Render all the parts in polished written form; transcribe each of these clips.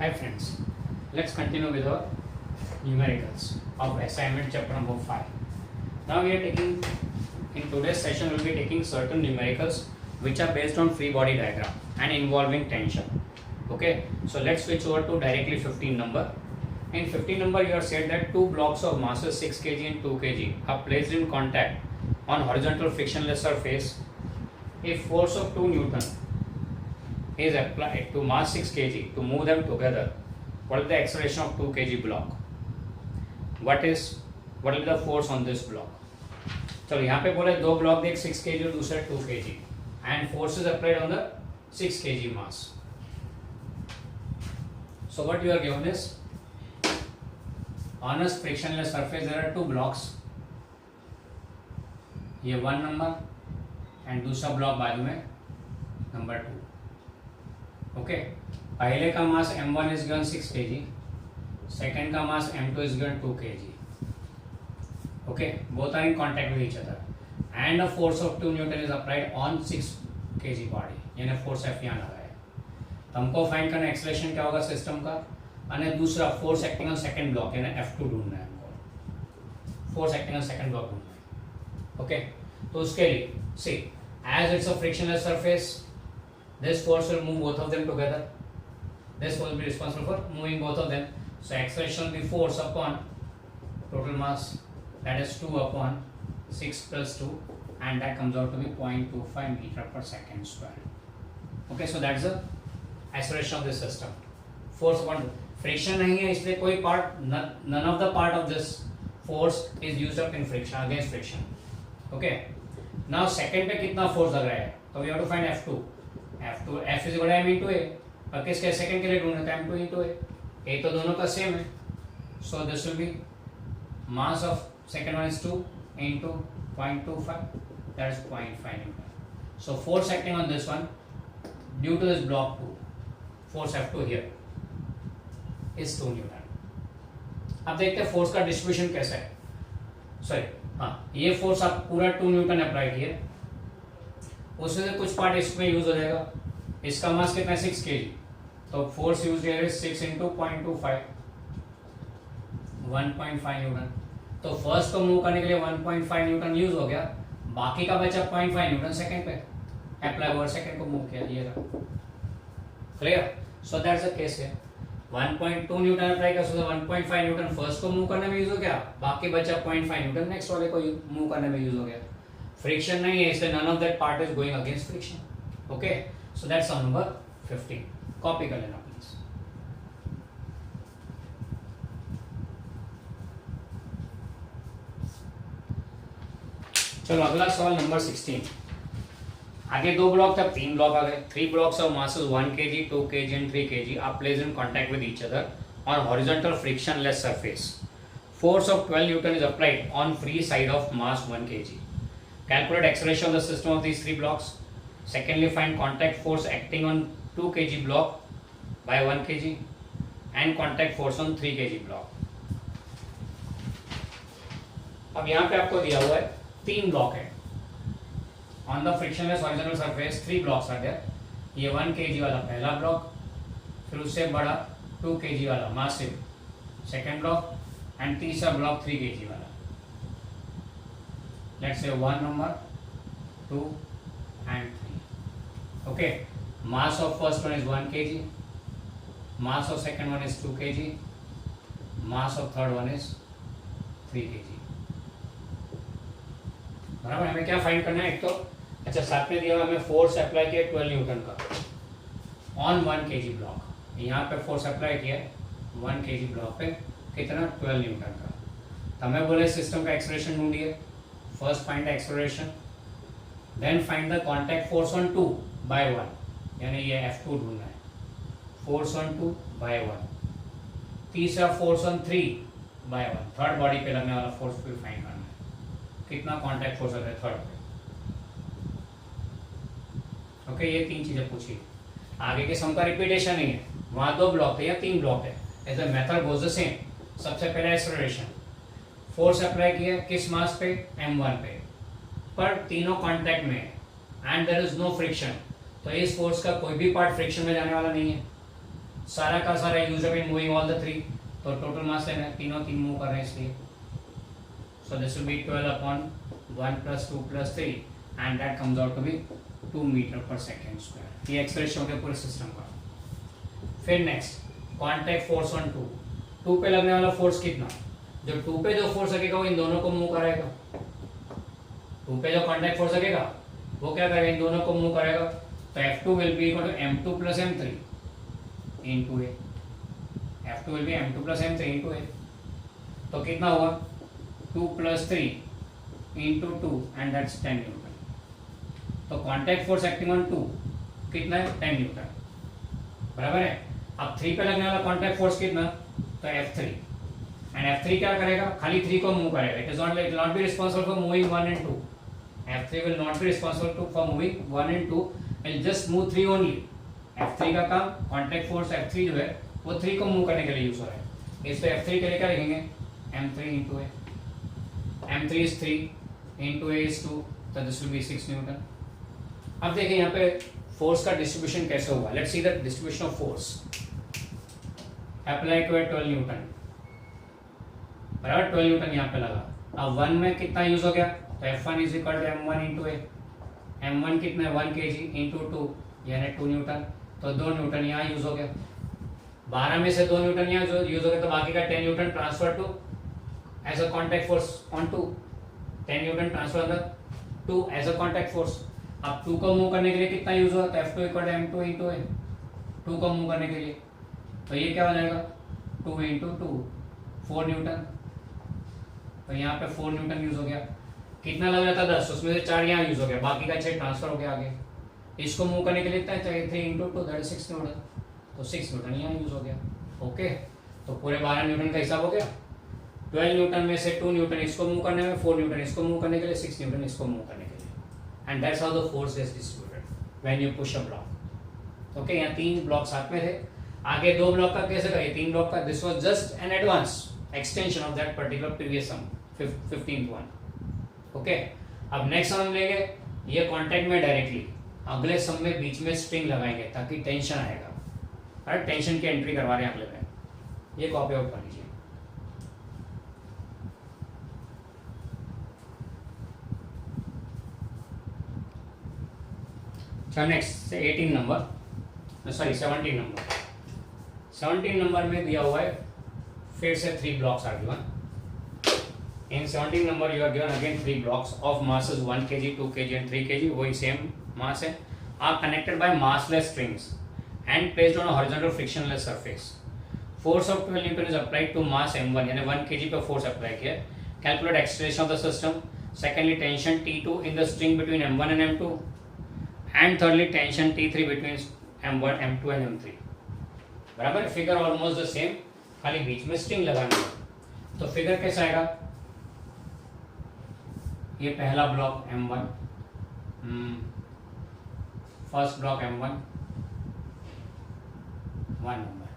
Hi friends, let's continue with our numericals of assignment chapter number 5. Now we are taking, in today's session we will be taking certain numericals which are based on free body diagram and involving tension. Okay, so let's switch over to directly 15 number. In 15 number you are said that two blocks of masses 6 kg and 2 kg are placed in contact on horizontal frictionless surface. If force of 2 Newton is applied to mass 6 kg to move them together, what is the acceleration of 2 kg block? What will be the force on this block? चलो यहाँ पे बोले दो block एक 6 kg और दूसरा 2 kg and force is applied on the 6 kg mass. So what you are given is on a frictionless surface there are two blocks. ये 1 number and दूसरा ब्लॉक बाजू में नंबर 2. ओके पहले का मास m1 is given 6 kg, second का मास m2 is given 2 kg. Okay, both are in contact with each other and a force of 2 Newton is applied on 6 kg body. यानी force F यहाँ लगा है. तो हमको find करना एक्सेलरेशन क्या होगा सिस्टम का, और दूसरा force acting on second block यानी F2 ढूंढना है हमको. Force acting on second block ढूंढना है. ओके, तो उसके लिए see as it's a frictionless surface, this force will move both of them together. This will be responsible for moving both of them. So acceleration will be force upon total mass, that is 2 upon 6 plus 2, and that comes out to be 0.25 meter per second square. Okay, so that's the acceleration of this system. Force upon friction नहीं है इसलिए कोई part, none of the part of this force is used up in friction, against friction. Okay, now second पे कितना force लग रहा है, तो we have to find F2. F is equal to m into a, और किसके second के लिए ढूंढना था m2 into a तो दोनों का सेम है. So this will be mass of second one is 2 into 0.25, that is 0.5 Newton. So force acting on this one due to this block 2, force F2 here is 2 Newton. अब देखते हैं force का distribution कैसा है. Sorry हाँ, ये force आप पूरा 2 न्यूटन अप्लाई किए, उसमें से कुछ पार्ट इसमें यूज हो जाएगा. इसका मास कितना है 6 kg, तो फोर्स यूज है 6 into 0.25, 1.5 न्यूटन. तो फर्स्ट को मूव करने के लिए 1.5 न्यूटन यूज हो गया, बाकी का बचा 0.5 न्यूटन सेकंड पे अप्लाई हुआ, सेकंड को मूव किया. ये clear. So that's the case है. 1.2 न्यूटन अप्लाई किया, सो 1.5 न्यूटन फर्स्ट को मूव करने में यूज हो गया, बाकी बचा 0.5 न्यूटन नेक्स्ट वाले को मूव करने में यूज हो गया. फ्रिक्शन नहीं है इसलिए none of that part is going against friction. Okay, so that's sum number 15. Copy कर लेना प्लीज. चलो अगला सवाल नंबर 16. आगे दो ब्लॉक था, तीन ब्लॉक आ गए. 3 blocks of masses 1 kg, 2 kg and 3 kg are placed in contact with each other on horizontal frictionless surface. Force of 12 Newton is applied on free side of mass 1 kg. Calculate acceleration of the system of these 3 blocks. Secondly, find contact force acting on 2 kg block by 1 kg and contact force on 3 kg block. अब यहाँ पे आपको दिया हुआ है 3 block है. On the frictionless horizontal surface 3 blocks are there. ये 1 kg वाला पहला ब्लॉक, फिर उससे बड़ा 2 kg वाला मासिव सेकेंड ब्लॉक, एंड तीसरा ब्लॉक 3 kg वाला. Let's say 1 number, 2 and 3. Okay, mass of first one is 1 kg, mass of second one is 2 kg, mass of third one is 3 kg. बराबर. हमें क्या find करना है, एक तो अच्छा साथ में दिया हुआ हमें फोर्स अप्लाई किया 12 न्यूटन का ऑन 1 kg ब्लॉक. यहाँ पे फोर्स अप्लाई किया 1 kg ब्लॉक पे कितना 12 न्यूटन का. तो हमें बोले सिस्टम का एक्सेलरेशन ढूंढिए. First find the acceleration, then find the contact force on 2 by 1, यानी ये F2 ढूंढना है. Force on 2 by 1. तीसरा force on 3 by 1, third body पे लगने वाला फोर्स भी फाइंड करना है. कितना कॉन्टैक्ट फोर्स है थर्ड पे. ओके, ये 3 चीजें पूछी. आगे के सम का रिपीटेशन नहीं है, वहां 2 ब्लॉक थे या 3 ब्लॉक है. As the method goes the same. सबसे पहले एक्सेलरेशन, फोर्स अप्लाई किया किस मास पे m1 पे, पर तीनों कांटेक्ट में and there is no friction, तो इस फोर्स का कोई भी पार्ट फ्रिक्शन में जाने वाला नहीं है. सारा का सारा use in moving all the three, तो टोटल मास लेना है, तीनों तीन मूव कर रहे हैं इसलिए, so this will be 12 upon 1 + 2 + 3 and that comes out to be 2 meter per second square. ये एक्सप्रेशन हो गया पूरे सिस्टम का। फिर नेक्स्ट कॉन्टैक्ट फोर्स ऑन 2 पे लगने वाला फोर्स कितना, जो 2 पे जो फोर्स लगेगा वो इन दोनों को मूव कराएगा। 2 पे जो कॉन्टैक्ट फोर्स लगेगा वो क्या करेगा, इन दोनों को मूव करेगा। तो F2 will be equal to m2 + m3 into a। F2 will be m2 + m3 into a। तो कितना हुआ 2 + 3 इनटू 2 एंड दैट्स 10 न्यूटन। तो कॉन्टैक्ट फोर्स एक्टिंग ऑन 2 कितना है 10 न्यूटन, बराबर है। अब 3 पे लगने वाला कॉन्टैक्ट फोर्स कितना, तो F3 एंड F3 क्या करेगा, खाली 3 को मूव करेगा। It will not be responsible for moving 1 and 2। F3 will not be responsible for moving 1 and 2, will just move 3 only। F3 का काम कॉन्टैक्ट फोर्स F3 जो है वो 3 को मूव करने के लिए यूज हो रहा है, इसलिए F3 के लिए क्या लिखेंगे m3 into a। m3 is 3 into a is 2, तो दिस विल बी 6 न्यूटन। अब देखिए यहाँ पे फोर्स का डिस्ट्रीब्यूशन कैसे होगा, let's see the distribution of force. Apply to 12 newton, बराबर 12 न्यूटन यहाँ पे लगा। अब 1 में कितना यूज हो गया, तो F1 is equal to m1 into A. m1 कितना है 1 kg इंटू 2 यानी 2 न्यूटन, तो 2 न्यूटन यहाँ यूज हो गया। 12 में से 2 न्यूटन यहाँ यूज हो गया, तो बाकी का 10 newton transfer to as a contact force on 2। 10 newton transfer to as a contact force. अब 2 को मूव करने के लिए कितना यूज हुआ, तो F2 equal to m2 into ए। 2 को मूव करने के लिए तो ये क्या हो जाएगा 2 इंटू 2 4 न्यूटन, तो यहाँ पे 4 न्यूटन यूज हो गया। कितना लग रहा था 10, उसमें से 4 यहाँ यूज हो गया, बाकी का 6 ट्रांसफर हो गया आगे। इसको मूव करने के लिए इतना चाहिए 3 इंटू 2 दैट इज 6 न्यूटन, तो 6 न्यूटन यहाँ यूज हो गया। ओके, तो पूरे 12 न्यूटन का हिसाब हो गया। 12 न्यूटन में से 2 न्यूटन इसको मूव करने में, 4 न्यूटन इसको मूव करने के लिए, 6 न्यूटन इसको मूव करने के लिए। And that's how the force is distributed when you push a block. Okay, यहाँ 3 ब्लॉक साथ में थे, आगे 2 ब्लॉक का कैसे करें, 3 ब्लॉक का। This was just an advance extension of that particular previous sum 15th one. Okay, अब नेक्स्ट सम लेंगे, ये कांटेक्ट में डायरेक्टली, अगले सम में बीच में स्ट्रिंग लगाएंगे ताकि टेंशन आएगा। राइट, टेंशन की एंट्री करवा रहे हैं अगले में, ये कॉपी आउट कर लीजिए। अच्छा, next 18 number, sorry 17 number. 17 number में दिया हुआ है फिर से 3 blocks are given. In 17 number you are given again 3 blocks of masses 1 kg, 2 kg and 3 kg, वही same mass है, are connected by massless strings and placed on a horizontal frictionless surface. Force of 12 Newton is applied to mass m1 यानी 1 kg पे force apply किया। Calculate acceleration of the system. Secondly, tension T2 in the string between m1 and m2, and thirdly tension T3 between m1, m2 and m3। बराबर, figure almost the same, खाली बीच में string लगाना है। तो figure कैसा आएगा, ये पहला block m1, first block m1 1 number,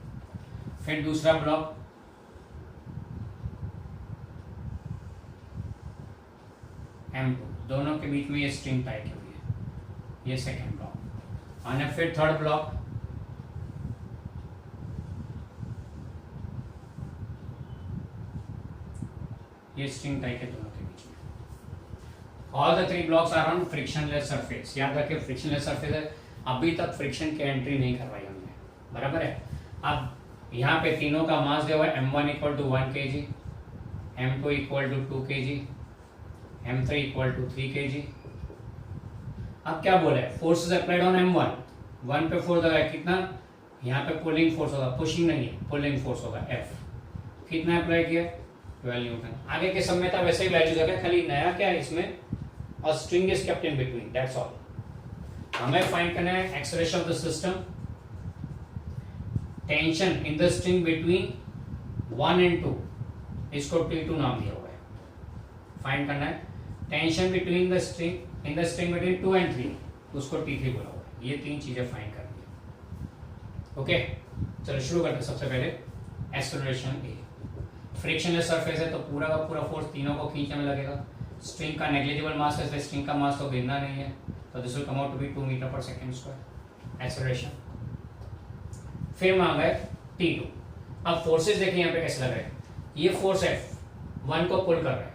फिर दूसरा ब्लॉक m2, दोनों के बीच में ये स्ट्रिंग टाई की हुई है, ये सेकेंड ब्लॉक। और फिर थर्ड ब्लॉक ये स्ट्रिंग टाई के दोनों के बीच में। All the 3 blocks are on frictionless surface. याद रखिए फ्रिक्शनलेस सरफेस है, अभी तक फ्रिक्शन की एंट्री नहीं करवाई हमने, बराबर है। अब यहाँ पे तीनों का मास दिया हुआ है, m1 equal to 1 kg, m2 equal to 2 kg, m3 equal to 3 kg। अब क्या बोला है, force is applied on m1, 1 पे फोर्स लगा कितना, यहाँ पे पुलिंग फोर्स होगा, पुशिंग नहीं है, पुलिंग फोर्स होगा F। कितना अप्लाई किया 12 न्यूटन। आगे के सब में था वैसे ही वैल्यूज आ गया, खाली नया क्या है इसमें, और string is kept in between, that's all. हमें फाइंड करना है acceleration of the system, tension in the string between 1 and 2, इसको T2 नाम दिया हुआ है। फाइंड करना है tension between the string in the string between 2 and 3, उसको T3 बोला हुआ है। ये 3 चीजें फाइंड करनी है। ओके, चलो शुरू करते हैं। सबसे पहले एक्सेलरेशन ए, फ्रिक्शनलेस सरफेस है तो पूरा का पूरा फोर्स तीनों को खींचने में लगेगा। स्ट्रिंग का नेग्लिजिबल मास है, इसलिए स्ट्रिंग का मास तो गिरना नहीं है, तो this will come out to be 2 meter per second square acceleration. फिर वहां गए T2। अब फोर्सेस देखिए यहाँ पे कैसे लग रहे हैं। ये फोर्स F 1 को पुल कर रहा है,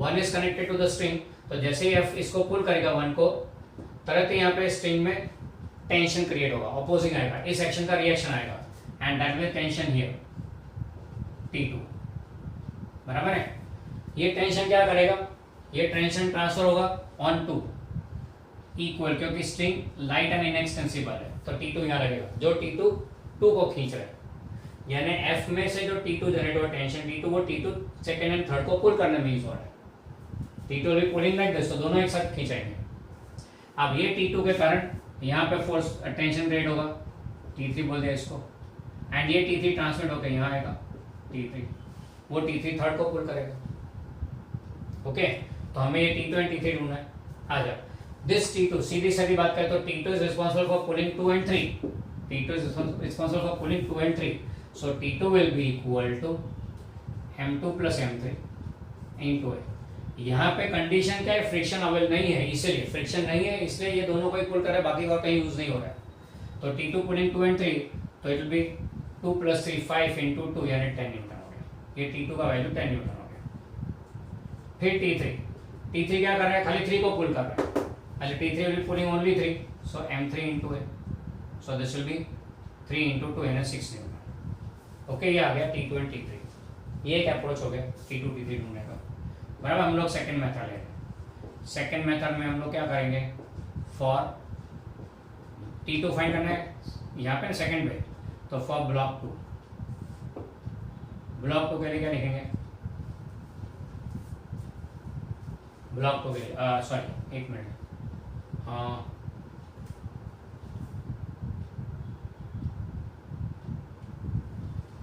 1 is connected to the string, तो जैसे ही F इसको पुल करेगा 1 को, तुरंत यहाँ पे स्ट्रिंग में टेंशन क्रिएट होगा, ऑपोजिंग आएगा, इस एक्शन का रिएक्शन आएगा, and that will tension here T2, बराबर है। ये टेंशन क्या करेगा, ये टेंशन ट्रांसफर होगा ऑन टू इक्वल, क्योंकि स्ट्रिंग लाइट एंड इनएक्सटेंसिबल है, तो T2 यहाँ लगेगा, जो T2 2 को खींच रहा है, यानी F में से जो T2 जनरेट हुआ टेंशन T2, वो T2 सेकेंड एंड थर्ड को पुल करने में यूज हो रहा है। T2 will be pulling like this, तो दोनों एक साथ खींचेंगे। अब ये T2 के कारण यहाँ पे फोर्स टेंशन क्रिएट होगा, T3 बोल दिया इसको, एंड ये T3 ट्रांसमिट होकर यहाँ आएगा T3, वो T3 थर्ड को पुल करेगा। ओके, तो हमें ये T2 एंड T3 ढूंढना है। आ जाओ, दिस T2 सीधी सादी बात करें तो T2 is responsible for pulling 2 and 3, T2 is responsible for pulling 2 and 3, so T2 will be equal to M2 plus M3 into A। यहाँ पे कंडीशन क्या है, फ्रिक्शन अवेल नहीं है, इसलिए फ्रिक्शन नहीं है, इसलिए ये दोनों को ही पुल कर रहा है, बाकी और कहीं यूज नहीं हो रहा है। तो T2 पुलिंग 2 and 3, तो it will be 2 plus 3 5 into 2 यानी 10 न्यूटन हो गया। ये T2 का वैल्यू 10 न्यूटन हो गया। फिर T3 क्या कर रहा है, खाली 3 को पुल कर रहा है, खाली T3 will be pulling only 3, so M3 into A, so this will be 3 into 2 यानी 6 न्यूटन। ओके, ये आ गया T2 and T3। ये एक अप्रोच हो गया T2 T3 ढूंढने का, बराबर। हम लोग सेकंड मेथड लेंगे। सेकंड मेथड में हम लोग क्या करेंगे, फॉर T2 फाइंड करना है यहाँ पे सेकंड पे, तो फॉर ब्लॉक 2 के लिए क्या लिखेंगे, ब्लॉक 2 के लिए सॉरी एक मिनट, हाँ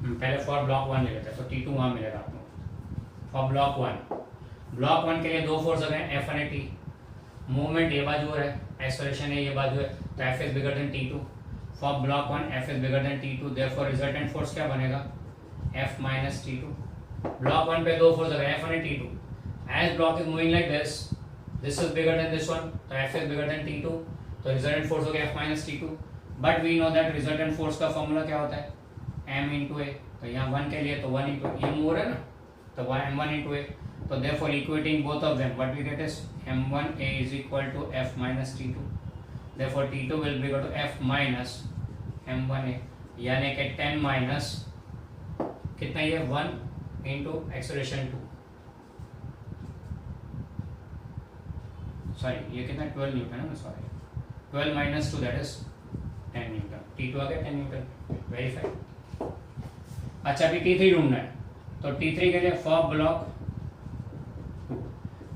पहले फॉर ब्लॉक 1 ले लेते हैं, तो T2 वहां मिलेगा आपको। फॉर ब्लॉक 1 के लिए दो फोर्स अगर हैं F और T, मूवमेंट ये बाजू है, एक्सेलरेशन है ये बाजू है, तो F is bigger than T2। For block 1 F is bigger than T2, therefore resultant force क्या बनेगा, F माइनस T2। ब्लॉक 1 पे दो फोर्स अगर F और T2, as block is moving like this is bigger than this one, तो F is bigger than T2, तो resultant force हो गया F minus T2। But we know that resultant force का formula क्या होता है, M into A, तो यहाँ 1 के लिए तो 1 into ये मूव हो रहा है ना, तो M1 into A, तो therefore equating both of them, what we get is M1A is equal to F minus T2, therefore T2 will be equal to F minus M1A, यानी कि 10 माइनस कितना, ये 1 into acceleration 2, सॉरी ये कितना 12 Newton है ना, sorry 12 minus 2 that is 10 Newton, T2 आ गया 10 Newton, verify. अच्छा, अभी T3 ढूंढना है, तो T3 के लिए फॉर ब्लॉक 2,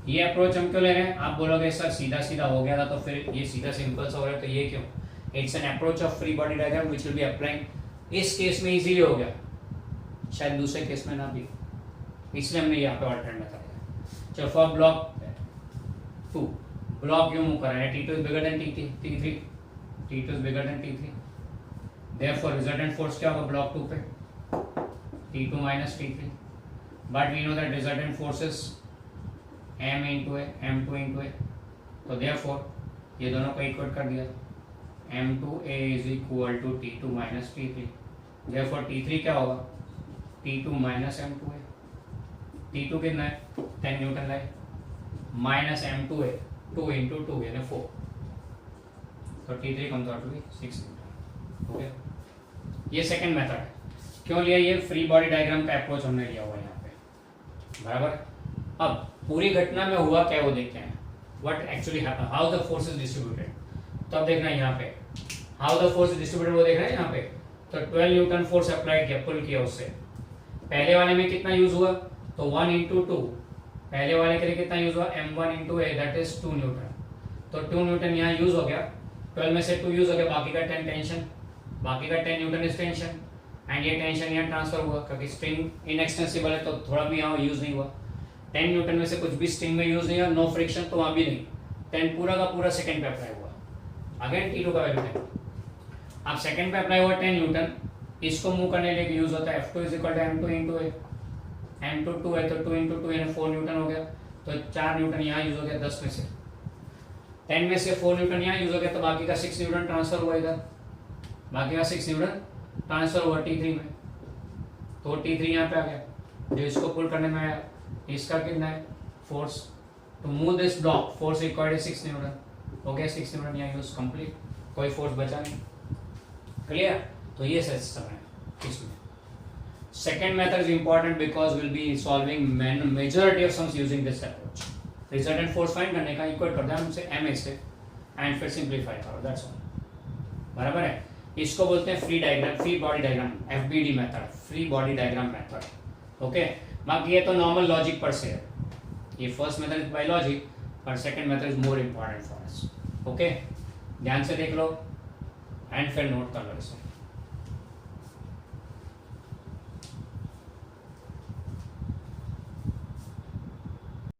ये अप्रोच हम क्यों ले रहे हैं, आप बोलोगे सर सीधा सीधा हो गया था, तो फिर ये सीधा सिंपल सा हो रहा है, तो ये क्यों, it's an approach of free body diagram which will be applying. इस केस में इजीली हो गया, शायद दूसरे केस में ना भी, इसलिए हमने यहाँ पे ऑल्टरनेट मेथड लिया। चलो फॉर ब्लॉक 2, ब्लॉक क्यों मूव कर रहा है, T2 is bigger then T3, T2 is bigger then T3, therefore resultant force क्या होगा ब्लॉक 2 पे, T2 minus T3, but we know that resultant force is M into A, M2 into A, तो therefore ये दोनों को equate कर दिया, M2A is equal to T2 minus T3, therefore T3 क्या होगा, T2 minus M2A, T2 कितना है 10 न्यूटन लाए, माइनस M2A 2 into 2 यानी 4, तो T3 comes out to be 6 Newton. हो गया, ये सेकंड मेथड है। क्यों लिया, ये फ्री बॉडी डायग्राम का अप्रोच हमने लिया हुआ है यहाँ पे, बराबर। अब पूरी घटना में हुआ क्या वो देखते हैं, what actually happened, how the force is distributed. तो अब देखना है यहाँ पे how the force is distributed, वो देखना है यहाँ पे, तो 12 न्यूटन फोर्स अप्लाइड किया, पुल किया उससे। पहले वाले में कितना यूज हुआ, तो 1 into 2, पहले वाले के लिए कितना यूज हुआ, M1 into A that is 2 Newton, तो 2 न्यूटन यहाँ यूज हो गया, 12 में से 2 यूज हो गया, बाकी का 10 टेंशन, बाकी का 10 न्यूटन इज टेंशन, एंड ये टेंशन यहाँ ट्रांसफर हुआ, क्योंकि स्ट्रिंग इनएक्सटेंसिबल है तो थोड़ा भी यहाँ यूज नहीं हुआ, 10 न्यूटन में से कुछ भी स्ट्रिंग में यूज नहीं हुआ, नो फ्रिक्शन, तो वहाँ भी नहीं, 10 पूरा का पूरा सेकंड पे अप्लाई हुआ, अगेन T2 का वैल्यू 10। अब सेकंड पे अप्लाई हुआ 10 न्यूटन, इसको मूव करने के लिए यूज होता है F2 is equal to M2 into A, M2 2 है तो 2 into 2 यानी 4 न्यूटन हो गया, तो 4 न्यूटन यहाँ यूज हो गया 10 में से, 10 में से 4 न्यूटन यहाँ यूज हो गया, तो बाकी का 6 न्यूटन ट्रांसफर हुआ इधर, बाकी का 6 न्यूटन ट्रांसफर हुआ T3 में, तो T3 यहाँ पे आ गया, जो इसको पुल करने में आया, इसका कितना है force, to move this block force required है 6 न्यूटन, हो गया 6 न्यूटन, यहाँ यूज कंप्लीट, कोई फोर्स बचा नहीं, क्लियर। तो ये सिस्टम है इसमें। Second method is important because will be solving majority of sums using this approach. Resultant force find करने का इक्वेट कर दिया हमसे ma से एंड फिर सिंप्लीफाई करो, दैट्स ऑल, बराबर है। इसको बोलते हैं free diagram, free body diagram, FBD method, free body diagram method, okay. बाकी ये तो नॉर्मल लॉजिक पर से है, ये first method is by logic, पर second method is more important for us, okay. ध्यान से देख लो एंड फिर नोट कर लो इसे।